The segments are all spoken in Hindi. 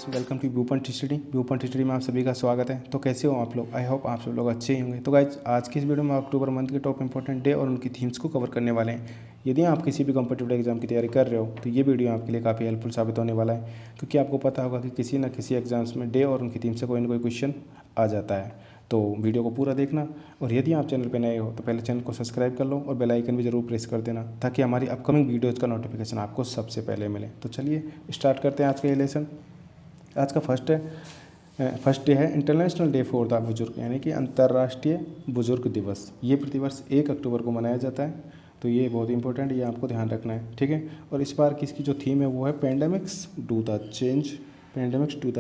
Welcome to view point study में आप सभी का स्वागत है। तो कैसे हो आप लोग? आई होप आप सब लोग अच्छे ही होंगे। तो गाइज आज की इस वीडियो में अक्टूबर मंथ के टॉप इंपॉर्टेंट डे और उनकी थीम्स को कवर करने वाले हैं। यदि आप किसी भी कॉम्पिटिटिव एग्जाम की तैयारी कर रहे हो तो ये वीडियो आपके लिए काफ़ी हेल्पफुल साबित होने वाला है, क्योंकि आपको पता होगा कि किसी न किसी एग्जाम्स में डे और उनकी थीम से कोई ना कोई क्वेश्चन आ जाता है। तो वीडियो को पूरा देखना, और यदि आप चैनल पर नए हो तो पहले चैनल को सब्सक्राइब कर लो और बेल आइकन भी जरूर प्रेस कर देना, ताकि हमारी अपकमिंग वीडियोज़ का नोटिफिकेशन आपको सबसे पहले मिले। तो चलिए स्टार्ट करते हैं आज का ये लेसन। आज का फर्स्ट डे है इंटरनेशनल डे फॉर द बुजुर्ग, यानी कि अंतर्राष्ट्रीय बुजुर्ग दिवस। ये प्रतिवर्ष 1 अक्टूबर को मनाया जाता है। तो ये बहुत इंपॉर्टेंट, ये आपको ध्यान रखना है, ठीक है। और इस बार किसकी जो थीम है वो है pandemics to the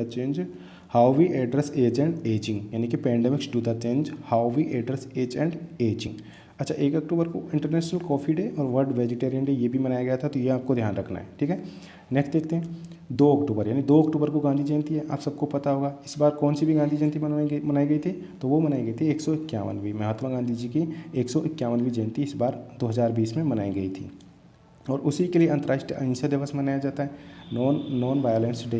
change how we address age and ageing, यानी कि pandemics to the change how we address age and ageing. अच्छा, 1 अक्टूबर को इंटरनेशनल कॉफ़ी डे और वर्ल्ड वेजिटेरियन डे ये भी मनाया गया था, तो ये आपको ध्यान रखना है, ठीक है। नेक्स्ट देखते हैं 2 अक्टूबर, यानी 2 अक्टूबर को गांधी जयंती है। आप सबको पता होगा इस बार कौन सी भी गांधी जयंती मनाई गई थी, तो वो मनाई गई थी 151वीं, महात्मा गांधी जी की 151वीं जयंती इस बार 2020 में मनाई गई थी। और उसी के लिए अंतर्राष्ट्रीय अहिंसा दिवस मनाया जाता है, नॉन वायलेंस डे।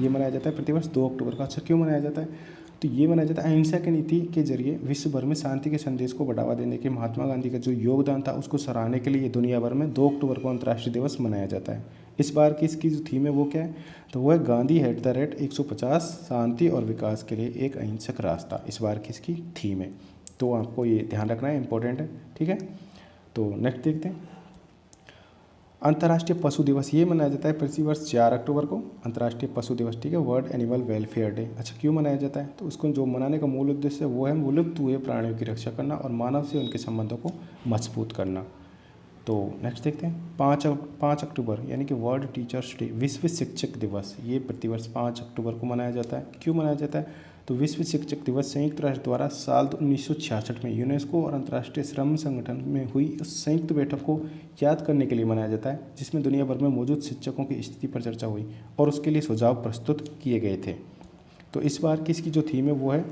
ये मनाया जाता है प्रतिवर्ष 2 अक्टूबर का। अच्छा, क्यों मनाया जाता है? तो ये मनाया जाता है अहिंसा की नीति के जरिए विश्व भर में शांति के संदेश को बढ़ावा देने के महात्मा गांधी का जो योगदान था उसको सराहने के लिए दुनिया भर में 2 अक्टूबर को अंतर्राष्ट्रीय दिवस मनाया जाता है। इस बार की इसकी जो थीम है वो क्या है? तो वो है गांधी एट द रेट 150 शांति और विकास के लिए एक अहिंसक रास्ता। इस बार की इसकी थीम है, तो आपको ये ध्यान रखना है, इंपॉर्टेंट है, ठीक है। तो नेक्स्ट देखते हैं अंतर्राष्ट्रीय पशु दिवस। ये मनाया जाता है प्रतिवर्ष 4 अक्टूबर को, अंतर्राष्ट्रीय पशु दिवस, ठीक है। World animal welfare day. अच्छा, क्यों मनाया जाता है? तो उसको जो मनाने का मूल उद्देश्य वो है विलुप्त हुए प्राणियों की रक्षा करना और मानव से उनके संबंधों को मजबूत करना। तो नेक्स्ट देखते हैं 5 अक्टूबर, यानी कि वर्ल्ड टीचर्स डे, विश्व शिक्षक दिवस। ये प्रतिवर्ष 5 अक्टूबर को मनाया जाता है। क्यों मनाया जाता है? तो विश्व शिक्षक दिवस संयुक्त राष्ट्र द्वारा साल 1966 में यूनेस्को और अंतर्राष्ट्रीय श्रम संगठन में हुई उस संयुक्त बैठक को याद करने के लिए मनाया जाता है, जिसमें दुनिया भर में मौजूद शिक्षकों की स्थिति पर चर्चा हुई और उसके लिए सुझाव प्रस्तुत किए गए थे। तो इस बार की इसकी जो थीम है वो है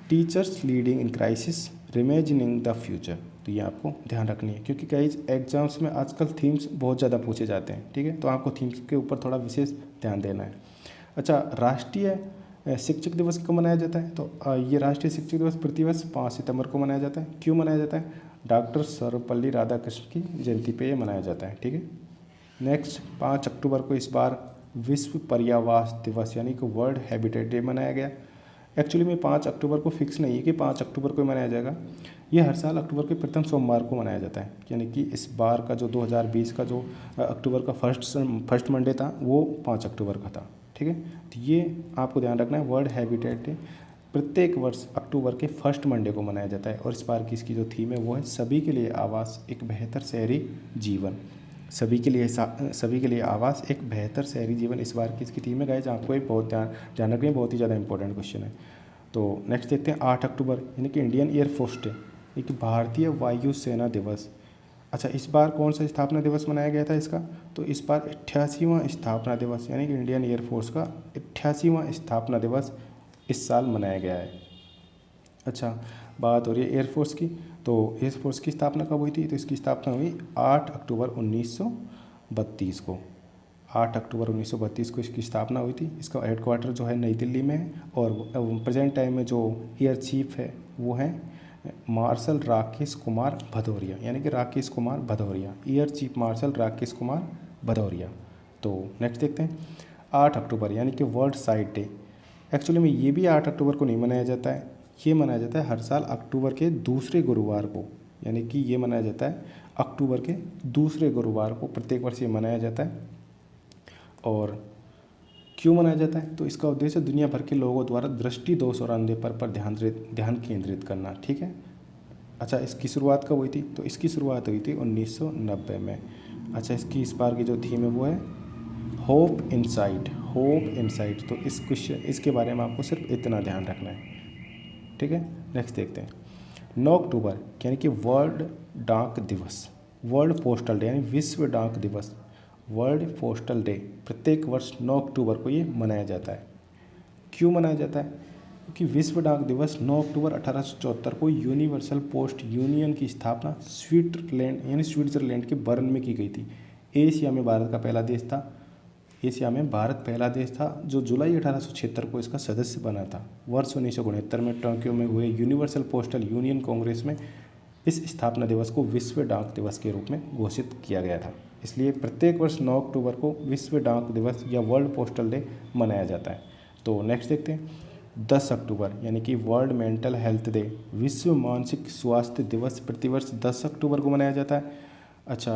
teachers leading in crisis reimagining the future. तो ये आपको ध्यान रखनी है, क्योंकि कई एग्जाम्स में आजकल थीम्स बहुत ज़्यादा पूछे जाते हैं, ठीक है। तो आपको थीम्स के ऊपर थोड़ा विशेष ध्यान देना है। अच्छा, राष्ट्रीय शिक्षक दिवस कब मनाया जाता है? तो ये राष्ट्रीय शिक्षक दिवस प्रतिवर्ष 5 सितंबर को मनाया जाता है। क्यों मनाया जाता है? डॉक्टर सर्वपल्ली राधाकृष्ण की जयंती पे ये मनाया जाता है, ठीक है। नेक्स्ट 5 अक्टूबर को इस बार विश्व पर्यावरण दिवस, यानी कि वर्ल्ड हैबिटेट डे मनाया गया। एक्चुअली में 5 अक्टूबर को फिक्स नहीं है कि 5 अक्टूबर को मनाया जाएगा। ये हर साल अक्टूबर के प्रथम सोमवार को मनाया जाता है, यानी कि इस बार का जो 2020 का जो अक्टूबर का फर्स्ट मंडे था वो 5 अक्टूबर का था, ठीक है। तो ये आपको ध्यान रखना है, वर्ल्ड हैबिटेट डे प्रत्येक वर्ष अक्टूबर के फर्स्ट मंडे को मनाया जाता है। और इस बार की इसकी जो थीम है वो है सभी के लिए आवास एक बेहतर शहरी जीवन। सभी के लिए आवास एक बेहतर शहरी जीवन इस बार की इसकी थीम है। गाइस आपको एक बहुत ध्यान रखना है, बहुत ही ज़्यादा इंपॉर्टेंट क्वेश्चन है। तो नेक्स्ट देखते हैं 8 अक्टूबर, यानी कि इंडियन एयरफोर्स डे, यानी कि भारतीय वायु सेना दिवस। अच्छा, इस बार कौन सा स्थापना दिवस मनाया गया था इसका? तो इस बार 88वां स्थापना दिवस, यानी कि इंडियन एयरफोर्स का 88वां स्थापना दिवस इस साल मनाया गया है। अच्छा, बात हो रही है एयरफोर्स की, तो एयरफोर्स की स्थापना कब हुई थी? तो इसकी स्थापना हुई 8 अक्टूबर 1932 को। 8 अक्टूबर 1932 को इसकी स्थापना हुई थी। इसका हेडक्वार्टर जो है नई दिल्ली में है, और प्रेजेंट टाइम में जो एयर चीफ है वो है मार्शल राकेश कुमार भदौरिया, यानी कि Rakesh Kumar Bhadauria, air chief marshal Rakesh Kumar Bhadauria. तो नेक्स्ट देखते हैं 8 अक्टूबर, यानी कि वर्ल्ड साइट डे। एक्चुअली में ये भी 8 अक्टूबर को नहीं मनाया जाता है, ये मनाया जाता है हर साल अक्टूबर के दूसरे गुरुवार को, यानी कि ये मनाया जाता है अक्टूबर के दूसरे गुरुवार को, प्रत्येक वर्ष ये मनाया जाता है। और क्यों मनाया जाता है? तो इसका उद्देश्य दुनिया भर के लोगों द्वारा दृष्टि दोष और अंधेपन पर ध्यान केंद्रित करना, ठीक है। अच्छा, इसकी शुरुआत कब हुई थी? तो इसकी शुरुआत हुई थी 1990 में। अच्छा, इसकी इस बार की जो थीम है वो है होप इनसाइट। तो इसके बारे में आपको सिर्फ इतना ध्यान रखना है, ठीक है। नेक्स्ट देखते हैं 9 अक्टूबर, यानी कि वर्ल्ड डाक दिवस, वर्ल्ड पोस्टल डे, यानी विश्व डाक दिवस, वर्ल्ड पोस्टल डे प्रत्येक वर्ष 9 अक्टूबर को ये मनाया जाता है। क्यों मनाया जाता है? क्योंकि विश्व डाक दिवस 9 अक्टूबर 1874 को यूनिवर्सल पोस्ट यूनियन की स्थापना स्विट्जरलैंड, यानी स्विट्जरलैंड के बर्न में की गई थी। एशिया में भारत का पहला देश था एशिया में भारत पहला देश था जो जुलाई 1876 को इसका सदस्य बना था। वर्ष 1969 में टोक्यो में हुए यूनिवर्सल पोस्टल यूनियन कांग्रेस में इस स्थापना दिवस को विश्व डाक दिवस के रूप में घोषित किया गया था। इसलिए प्रत्येक वर्ष 9 अक्टूबर को विश्व डाक दिवस या वर्ल्ड पोस्टल डे मनाया जाता है। तो नेक्स्ट देखते हैं 10 अक्टूबर यानी कि वर्ल्ड मेंटल हेल्थ डे, विश्व मानसिक स्वास्थ्य दिवस प्रतिवर्ष 10 अक्टूबर को मनाया जाता है। अच्छा,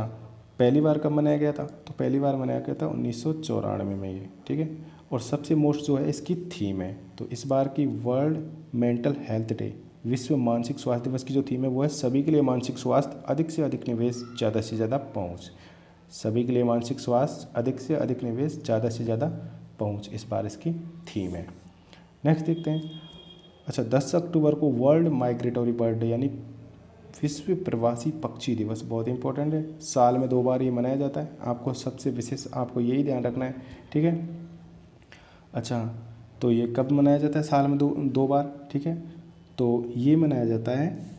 पहली बार कब मनाया गया था? तो पहली बार मनाया गया था 1994 में ये, ठीक है। और सबसे मोस्ट जो है इसकी थीम है, तो इस बार की वर्ल्ड मेंटल हेल्थ डे, विश्व मानसिक स्वास्थ्य दिवस की जो थीम है वो है सभी के लिए मानसिक स्वास्थ्य, अधिक से अधिक निवेश, ज़्यादा से ज़्यादा पहुँच। सभी के लिए मानसिक स्वास्थ्य, अधिक से अधिक निवेश, ज़्यादा से ज़्यादा पहुँच, इस बार इसकी थीम है। नेक्स्ट देखते हैं। अच्छा, 10 अक्टूबर को वर्ल्ड माइग्रेटरी बर्ड डे यानी विश्व प्रवासी पक्षी दिवस, बहुत इंपॉर्टेंट है। साल में 2 बार ये मनाया जाता है। आपको सबसे विशेष आपको यही ध्यान रखना है, ठीक है। अच्छा, तो ये कब मनाया जाता है? साल में दो बार, ठीक है। तो ये मनाया जाता है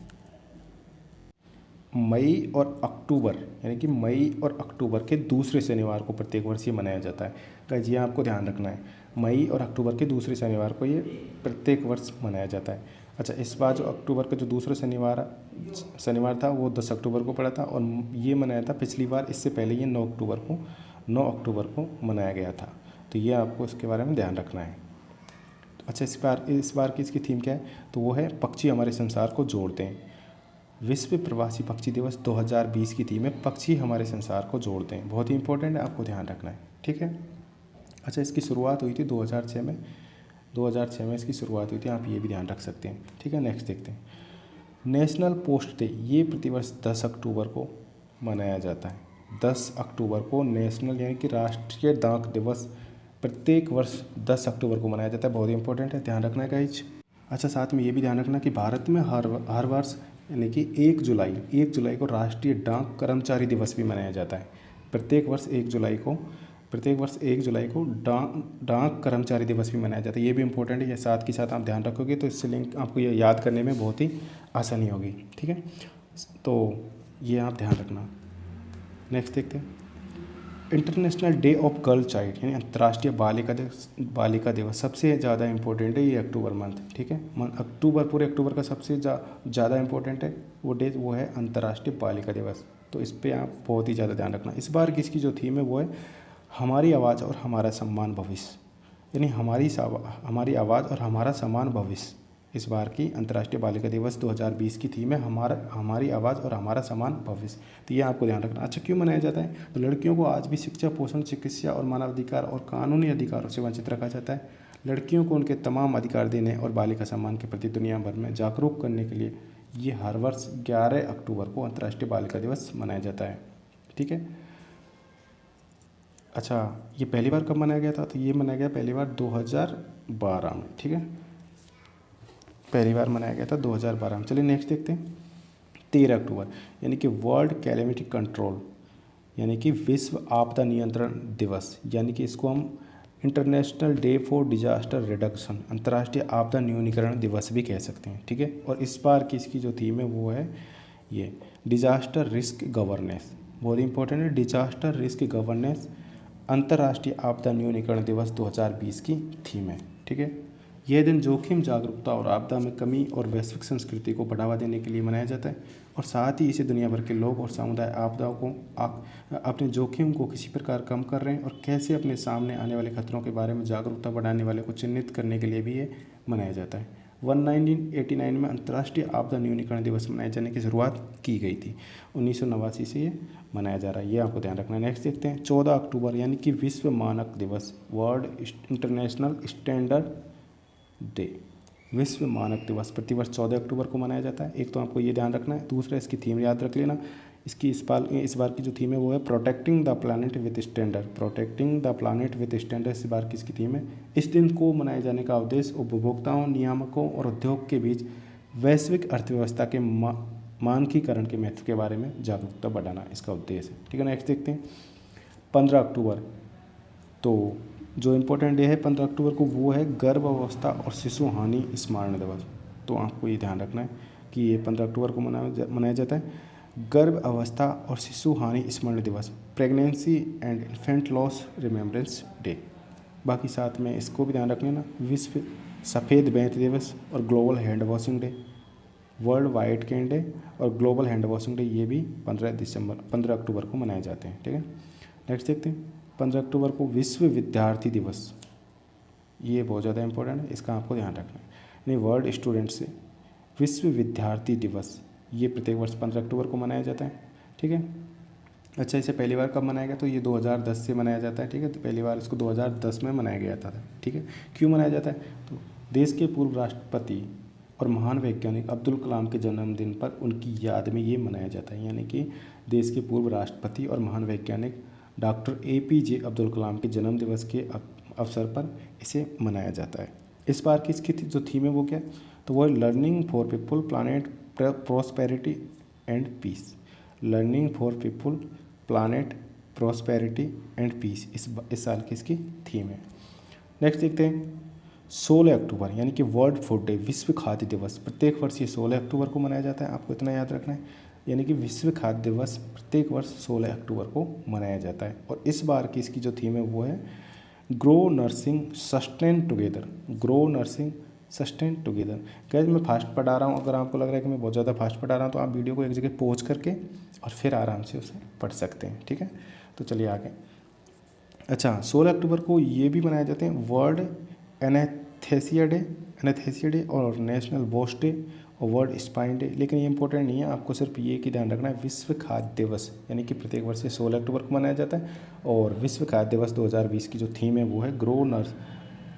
मई और अक्टूबर, यानी कि मई और अक्टूबर के दूसरे शनिवार को प्रत्येक वर्ष ये मनाया जाता है। गाइस, ये आपको ध्यान रखना है, मई और अक्टूबर के दूसरे शनिवार को ये प्रत्येक वर्ष मनाया जाता है। अच्छा, इस बार जो अक्टूबर का जो दूसरा शनिवार था वो 10 अक्टूबर को पड़ा था और ये मनाया था पिछली बार, इससे पहले ये 9 अक्टूबर को मनाया गया था। तो ये आपको इसके बारे में ध्यान रखना है। अच्छा, इस बार की इसकी थीम क्या है? तो वो है पक्षी हमारे संसार को जोड़ते हैं। विश्व प्रवासी पक्षी दिवस 2020 की थीम है पक्षी हमारे संसार को जोड़ते हैं, बहुत ही इंपॉर्टेंट है, आपको ध्यान रखना है, ठीक है। अच्छा, इसकी शुरुआत हुई थी 2006 में इसकी शुरुआत हुई थी, आप ये भी ध्यान रख सकते हैं, ठीक है। नेक्स्ट देखते हैं नेशनल पोस्ट डे, ये प्रतिवर्ष 10 अक्टूबर को मनाया जाता है। 10 अक्टूबर को नेशनल यानी कि राष्ट्रीय डाक दिवस प्रत्येक वर्ष 10 अक्टूबर को मनाया जाता है, बहुत ही इंपॉर्टेंट है, ध्यान रखना है गाइज। अच्छा, साथ में ये भी ध्यान रखना कि भारत में हर वर्ष यानी कि 1 जुलाई को राष्ट्रीय डाक कर्मचारी दिवस भी मनाया जाता है। प्रत्येक वर्ष 1 जुलाई को डाक कर्मचारी दिवस भी मनाया जाता है, ये भी इंपॉर्टेंट है। ये साथ के साथ आप ध्यान रखोगे तो इससे लिंक आपको ये याद करने में बहुत ही आसानी होगी, ठीक है। तो ये आप ध्यान रखना। नेक्स्ट देखते हैं international day of girl child यानी अंतर्राष्ट्रीय बालिका दिवस सबसे ज़्यादा इंपॉर्टेंट है ये अक्टूबर मंथ, ठीक है। पूरे अक्टूबर का सबसे ज़्यादा इंपॉर्टेंट है वो डे, वो है अंतर्राष्ट्रीय बालिका दिवस। तो इस पर आप बहुत ही ज़्यादा ध्यान रखना। इस बार किसकी जो थीम है वो है हमारी आवाज़ और हमारा सम्मान भविष्य, यानी हमारी आवाज़ और हमारा सम्मान भविष्य। इस बार की अंतर्राष्ट्रीय बालिका दिवस 2020 की थीम है हमारी आवाज़ और हमारा समान भविष्य। तो ये आपको ध्यान रखना। अच्छा, क्यों मनाया जाता है? तो लड़कियों को आज भी शिक्षा, पोषण, चिकित्सा और मानवाधिकार और कानूनी अधिकारों से वंचित रखा जाता है। लड़कियों को उनके तमाम अधिकार देने और बालिका सम्मान के प्रति दुनिया भर में जागरूक करने के लिए ये हर वर्ष 11 अक्टूबर को अंतर्राष्ट्रीय बालिका दिवस मनाया जाता है, ठीक है। अच्छा, ये पहली बार कब मनाया गया था? तो ये मनाया गया पहली बार 2012 में, ठीक है। पहली बार मनाया गया था 2012 में। चलिए नेक्स्ट देखते हैं 13 अक्टूबर यानी कि वर्ल्ड कैलेमिटी कंट्रोल यानी कि विश्व आपदा नियंत्रण दिवस, यानी कि इसको हम international day for disaster reduction, अंतर्राष्ट्रीय आपदा न्यूनीकरण दिवस भी कह सकते हैं, ठीक है। और इस बार की इसकी जो थीम है वो है ये डिजास्टर रिस्क गवर्नेंस, बहुत इंपॉर्टेंट है। डिजास्टर रिस्क गवर्नेंस अंतर्राष्ट्रीय आपदा न्यूनीकरण दिवस 2020 की थीम है, ठीक है। यह दिन जोखिम जागरूकता और आपदा में कमी और वैश्विक संस्कृति को बढ़ावा देने के लिए मनाया जाता है और साथ ही इसे दुनिया भर के लोग और समुदाय आपदाओं को अपने जोखिम को किसी प्रकार कम कर रहे हैं और कैसे अपने सामने आने वाले खतरों के बारे में जागरूकता बढ़ाने वाले को चिन्हित करने के लिए भी ये मनाया जाता है। 1989 में अंतर्राष्ट्रीय आपदा न्यूनीकरण दिवस मनाए जाने की शुरुआत की गई थी। 1989 से ये मनाया जा रहा है, ये आपको ध्यान रखना है। नेक्स्ट देखते हैं 14 अक्टूबर यानी कि विश्व मानक दिवस, वर्ल्ड इंटरनेशनल स्टैंडर्ड डे, विश्व मानक दिवस प्रतिवर्ष 14 अक्टूबर को मनाया जाता है। एक तो आपको ये ध्यान रखना है, दूसरा इसकी थीम याद रख लेना। इस बार की जो थीम है वो है protecting the planet with standard, protecting the planet with standard इस बार की इसकी थीम है। इस दिन को मनाए जाने का उद्देश्य उपभोक्ताओं, नियामकों और उद्योग के बीच वैश्विक अर्थव्यवस्था के मानकीकरण के महत्व के बारे में जागरूकता बढ़ाना इसका उद्देश्य है, ठीक है। नेक्स्ट देखते हैं 15 अक्टूबर, तो जो इम्पोर्टेंट डे है 15 अक्टूबर को वो है गर्भावस्था और शिशु हानि स्मरण दिवस। तो आपको ये ध्यान रखना है कि ये 15 अक्टूबर को मनाया जाता है। गर्भ अवस्था और शिशु हानि स्मरण दिवस, pregnancy and infant loss remembrance day. बाकी साथ में इसको भी ध्यान रख लेना, विश्व सफ़ेद बेंत दिवस और global hand washing day, world white can day और ग्लोबल हैंड वॉशिंग डे, ये भी 15 अक्टूबर को मनाए जाते हैं। ठीक है, नेक्स्ट देखते हैं। 15 अक्टूबर को विश्व विद्यार्थी दिवस, ये बहुत ज़्यादा इंपॉर्टेंट है, इसका आपको ध्यान रखना है। यानी वर्ल्ड स्टूडेंट्स विश्व विद्यार्थी दिवस, ये प्रत्येक वर्ष 15 अक्टूबर को मनाया जाता है। ठीक है, अच्छा, इसे पहली बार कब मनाया गया? तो ये 2010 से मनाया जाता है। ठीक है, तो पहली बार इसको 2010 में मनाया गया था। ठीक है, क्यों मनाया जाता है? तो देश के पूर्व राष्ट्रपति और महान वैज्ञानिक अब्दुल कलाम के जन्मदिन पर उनकी याद में ये मनाया जाता है। यानी कि देश के पूर्व राष्ट्रपति और महान वैज्ञानिक डॉक्टर APJ अब्दुल कलाम के जन्म दिवस के अवसर पर इसे मनाया जाता है। इस बार की इसकी जो थीम है वो क्या है? तो वो है learning for people, planet, prosperity and peace. Learning for people, planet, prosperity and peace इस साल की इसकी थीम है। नेक्स्ट देखते हैं 16 अक्टूबर, यानी कि वर्ल्ड फूड डे, विश्व खाद्य दिवस। प्रत्येक वर्ष ये 16 अक्टूबर को मनाया जाता है, आपको इतना याद रखना है। यानी कि विश्व खाद्य दिवस प्रत्येक वर्ष 16 अक्टूबर को मनाया जाता है। और इस बार की इसकी जो थीम है वो है grow nursing sustain together. Grow nursing sustain together. Gas मैं फास्ट पढ़ा रहा हूँ, अगर आपको लग रहा है कि मैं बहुत ज़्यादा फास्ट पढ़ा रहा हूँ तो आप वीडियो को एक जगह पॉज करके और फिर आराम से उसे पढ़ सकते हैं। ठीक है, तो चलिए आगे। अच्छा, 16 अक्टूबर को ये भी मनाए जाते हैं वर्ल्ड एनेस्थेसिया डे और नेशनल वॉश डे और वर्ल्ड स्पाइन डे। लेकिन ये इंपॉर्टेंट नहीं है, आपको सिर्फ ये कि ध्यान रखना है विश्व खाद्य दिवस, यानी कि प्रत्येक वर्ष 16 अक्टूबर को मनाया जाता है। और विश्व खाद्य दिवस 2020 की जो थीम है वो है grow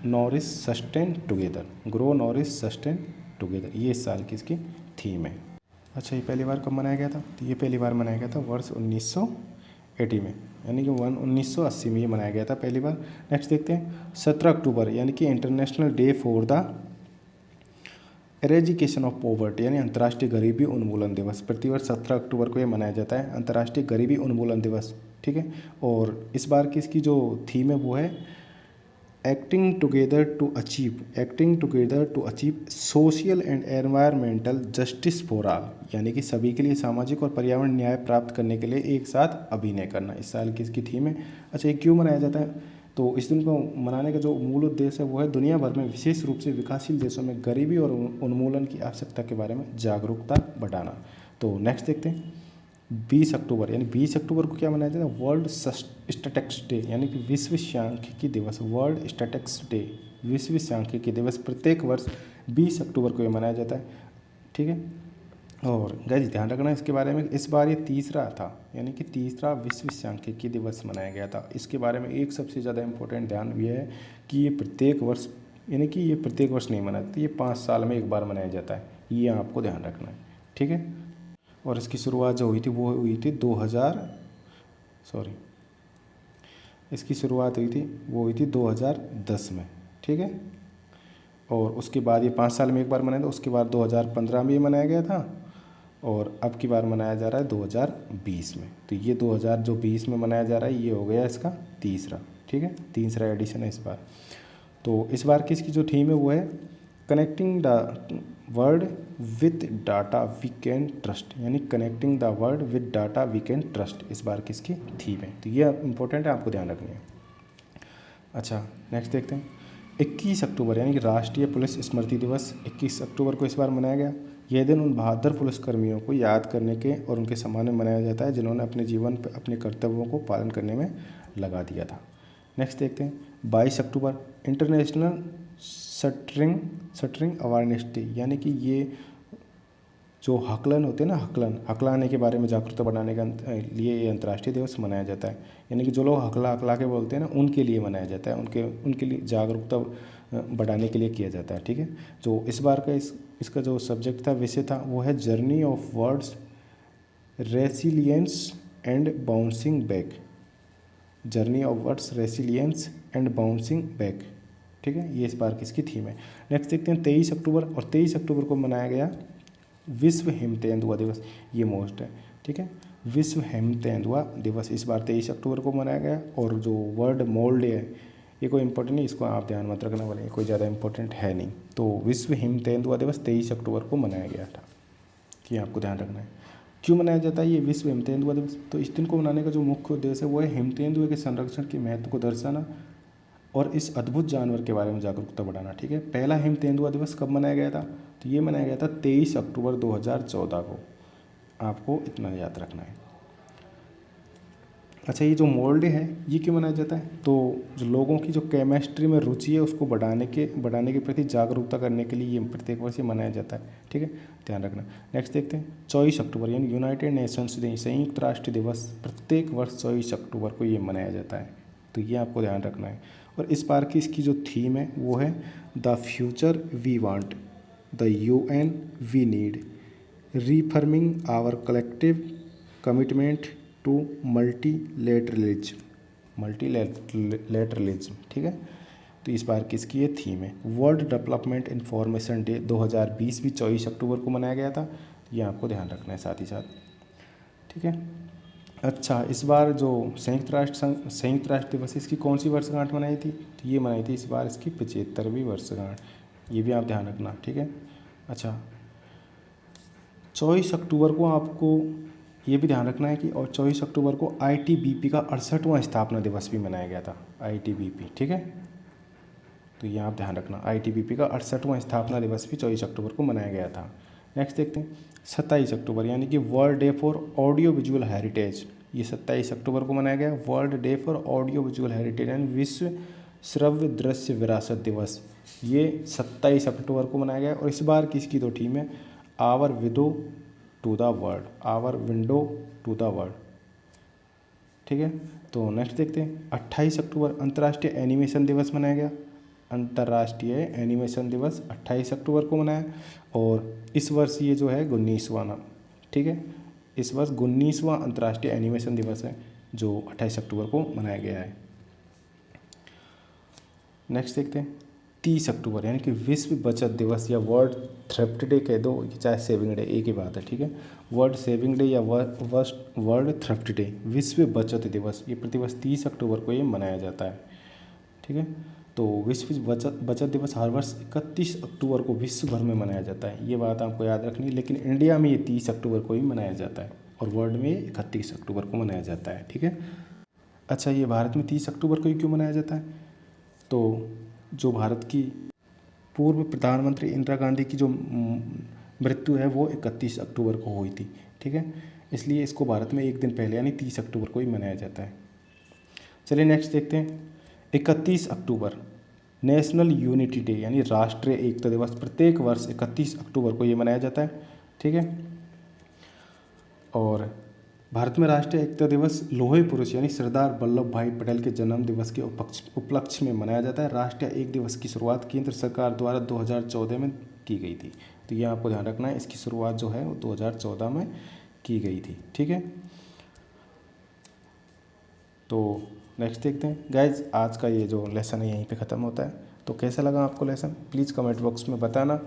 nourish sustain together. Grow nourish sustain together, ये इस साल की इसकी थीम है। अच्छा, ये पहली बार कब मनाया गया था? तो ये पहली बार मनाया गया था वर्ष 1980 में, यानी कि 1980 में ये मनाया गया था पहली बार। नेक्स्ट देखते हैं 17 अक्टूबर, यानी कि international day for the eradication of poverty, यानी अंतर्राष्ट्रीय गरीबी उन्मूलन दिवस। प्रतिवर्ष 17 अक्टूबर को ये मनाया जाता है, अंतर्राष्ट्रीय गरीबी उन्मूलन दिवस। ठीक है, और इस बार की इसकी जो थीम है वो है acting together to achieve social and environmental justice for all, यानी कि सभी के लिए सामाजिक और पर्यावरण न्याय प्राप्त करने के लिए एक साथ अभिनय करना, इस साल की इसकी थीम है। अच्छा, ये क्यों मनाया जाता है? तो इस दिन को मनाने का जो मूल उद्देश्य है वो है दुनिया भर में विशेष रूप से विकासशील देशों में गरीबी और उन्मूलन की आवश्यकता के बारे में जागरूकता बढ़ाना। तो नेक्स्ट देखते हैं 20 अक्टूबर, यानी 20 अक्टूबर को क्या मनाया जाता है? वर्ल्ड स्टैटिस्टिक्स डे, यानी कि विश्व सांख्यिकी दिवस। वर्ल्ड स्टैटिस्टिक्स डे, विश्व सांख्यिकी दिवस प्रत्येक वर्ष 20 अक्टूबर को ये मनाया जाता है। ठीक है, और गाइस ध्यान रखना इसके बारे में, इस बार ये तीसरा था, यानी कि तीसरा विश्व सांख्यिकी दिवस मनाया गया था। इसके बारे में एक सबसे ज़्यादा इम्पोर्टेंट ध्यान ये है कि ये प्रत्येक वर्ष, यानी कि ये प्रत्येक वर्ष नहीं मनाते, ये 5 साल में एक बार मनाया जाता है, ये आपको ध्यान रखना है। ठीक है, और इसकी शुरुआत जो हुई थी वो हुई थी इसकी शुरुआत हुई थी वो हुई थी 2010 में। ठीक है, और उसके बाद ये 5 साल में एक बार मनाया था। उसके बाद 2015 में ये मनाया गया था और अब की बार मनाया जा रहा है 2020 में। तो ये 2020 में मनाया जा रहा है, ये हो गया इसका तीसरा। ठीक है, तीसरा एडिशन है इस बार। तो इस बार की इसकी जो थीम है वो है connecting the world with data we can trust, यानी connecting the world with data we can trust, इस बार की इसकी थीम है। तो ये इंपॉर्टेंट है, आपको ध्यान रखनी है। अच्छा, नेक्स्ट देखते हैं 21 अक्टूबर, यानी कि राष्ट्रीय पुलिस स्मृति दिवस 21 अक्टूबर को इस बार मनाया गया। यह दिन उन बहादुर पुलिसकर्मियों को याद करने के और उनके सम्मान में मनाया जाता है जिन्होंने अपने जीवन पर अपने कर्तव्यों को पालन करने में लगा दिया था। नेक्स्ट देखते हैं 22 अक्टूबर, इंटरनेशनल शटरिंग अवेयरनेस डे, यानी कि ये जो हकलन होते हैं ना, हकलाने के बारे में जागरूकता बढ़ाने के लिए ये अंतर्राष्ट्रीय दिवस मनाया जाता है। यानी कि जो लोग हकला के बोलते हैं ना, उनके लिए मनाया जाता है, उनके लिए जागरूकता बढ़ाने के लिए किया जाता है। ठीक है, जो इस बार का इसका जो सब्जेक्ट था, विषय था, वो है journey of words resilience and bouncing back. Journey of words resilience and bouncing back. ठीक है, ये इस बार की इसकी थीम है। नेक्स्ट देखते हैं 23 अक्टूबर, और 23 अक्टूबर को मनाया गया विश्व हेम तेंदुआ दिवस। ये मोस्ट है। ठीक है, विश्व हेम तेंदुआ दिवस इस बार 23 अक्टूबर को मनाया गया। और जो वर्ल्ड मोल डे है, ये कोई इंपॉर्टेंट नहीं, इसको आप ध्यान मत रखना वाले, कोई ज़्यादा इंपॉर्टेंट है नहीं। तो विश्व हिम तेंदुआ दिवस 23 अक्टूबर को मनाया गया था, कि आपको ध्यान रखना है। क्यों मनाया जाता है ये विश्व हिम तेंदुआ दिवस? तो इस दिन को मनाने का जो मुख्य उद्देश्य है वो है हिम तेंदुए के संरक्षण के महत्व को दर्शाना और इस अद्भुत जानवर के बारे में जागरूकता बढ़ाना। ठीक है, पहला हिम तेंदुआ दिवस कब मनाया गया था? तो ये मनाया गया था 23 अक्टूबर 2014 को। आपको इतना याद रखना है। अच्छा, ये जो मोल्ड डे है ये क्यों मनाया जाता है? तो जो लोगों की जो केमिस्ट्री में रुचि है उसको बढ़ाने के प्रति जागरूकता करने के लिए ये प्रत्येक वर्ष मनाया जाता है। ठीक है, ध्यान रखना। नेक्स्ट देखते हैं 24 अक्टूबर यानी यूनाइटेड नेशंस डे, संयुक्त राष्ट्र दिवस, प्रत्येक वर्ष 24 अक्टूबर को ये मनाया जाता है। तो ये आपको ध्यान रखना है। और इस बार की इसकी जो थीम है वो है the future we want, the UN we need, reforming our collective commitment to multilateralism. ठीक है, तो इस बार किसकी ये थीम है। वर्ल्ड डेवलपमेंट इंफॉर्मेशन डे 2020 भी 24 अक्टूबर को मनाया गया था। ये आपको ध्यान रखना है साथ ही साथ। ठीक है, अच्छा, इस बार जो संयुक्त राष्ट्र दिवस इसकी कौन सी वर्षगांठ मनाई थी? तो ये मनाई थी इस बार इसकी 75वीं वर्षगांठ। ये भी आप ध्यान रखना। ठीक है, अच्छा, 24 अक्टूबर को आपको ये भी ध्यान रखना है कि और 24 अक्टूबर को ITBP का 68वां स्थापना दिवस भी मनाया गया था। ITBP, ठीक है, तो ये आप ध्यान रखना। ITBP का 68वां स्थापना दिवस भी 24 अक्टूबर को मनाया गया था। नेक्स्ट देखते हैं 27 अक्टूबर यानी कि world day for audio visual heritage. ये 27 अक्टूबर को मनाया गया world day for audio visual heritage and विश्व श्रव्य दृश्य विरासत दिवस। ये 27 अक्टूबर को मनाया गया और इस बार की इसकी तो थीम है our window to the world, our window to the world. ठीक है, तो नेक्स्ट देखते हैं 28 अक्टूबर अंतर्राष्ट्रीय एनिमेशन दिवस मनाया गया। अंतर्राष्ट्रीय एनिमेशन दिवस 28 अक्टूबर को मनाया और इस वर्ष ये जो है 19वां नाम। ठीक है, इस वर्ष 19वां अंतर्राष्ट्रीय एनिमेशन दिवस है जो 28 अक्टूबर को मनाया गया है। नेक्स्ट देखते हैं 30 अक्टूबर यानी कि विश्व बचत दिवस या वर्ल्ड थ्रिफ्ट डे कह दो, चाहे सेविंग डे, एक ही बात है। ठीक है, वर्ल्ड सेविंग डे या वर्ल्ड थ्रिफ्ट डे, विश्व बचत दिवस, ये प्रतिदिवस 30 अक्टूबर को ये मनाया जाता है। ठीक है, तो विश्व बचत दिवस हर वर्ष 31 अक्टूबर को विश्व भर में मनाया जाता है। ये बात आपको याद रखनी है, लेकिन इंडिया में ये 30 अक्टूबर को ही मनाया जाता है और वर्ल्ड में 31 अक्टूबर को मनाया जाता है। ठीक है, अच्छा, ये भारत में 30 अक्टूबर को ही क्यों मनाया जाता है? तो जो भारत की पूर्व प्रधानमंत्री इंदिरा गांधी की जो मृत्यु है वो 31 अक्टूबर को हुई थी। ठीक है, इसलिए इसको भारत में एक दिन पहले यानी 30 अक्टूबर को ही मनाया जाता है। चलिए नेक्स्ट देखते हैं 31 अक्टूबर नेशनल यूनिटी डे यानी राष्ट्रीय एकता दिवस। प्रत्येक वर्ष 31 अक्टूबर को ये मनाया जाता है। ठीक है, और भारत में राष्ट्रीय एकता दिवस लोहे पुरुष यानी सरदार वल्लभ भाई पटेल के जन्म दिवस के उपलक्ष्य में मनाया जाता है। राष्ट्रीय एक दिवस की शुरुआत केंद्र सरकार द्वारा 2014 में की गई थी। तो ये आपको ध्यान रखना है, इसकी शुरुआत जो है वो 2014 में की गई थी। ठीक है, तो नेक्स्ट देखते हैं गाइज, आज का ये जो लेसन है यहीं पे ख़त्म होता है। तो कैसा लगा आपको लेसन, प्लीज़ कमेंट बॉक्स में बताना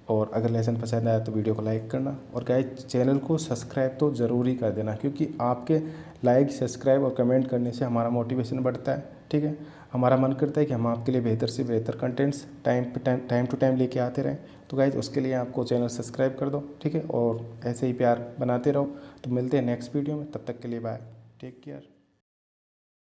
और अगर लेसन पसंद आया तो वीडियो को लाइक करना और गाइज चैनल को सब्सक्राइब तो ज़रूरी कर देना, क्योंकि आपके लाइक, सब्सक्राइब और कमेंट करने से हमारा मोटिवेशन बढ़ता है। ठीक है, हमारा मन करता है कि हम आपके लिए बेहतर से बेहतर कंटेंट्स टाइम टू टाइम लेके आते रहें। तो गाइज उसके लिए आपको चैनल सब्सक्राइब कर दो। ठीक है, और ऐसे ही प्यार बनाते रहो। तो मिलते हैं नेक्स्ट वीडियो में, तब तक के लिए बाय, टेक केयर।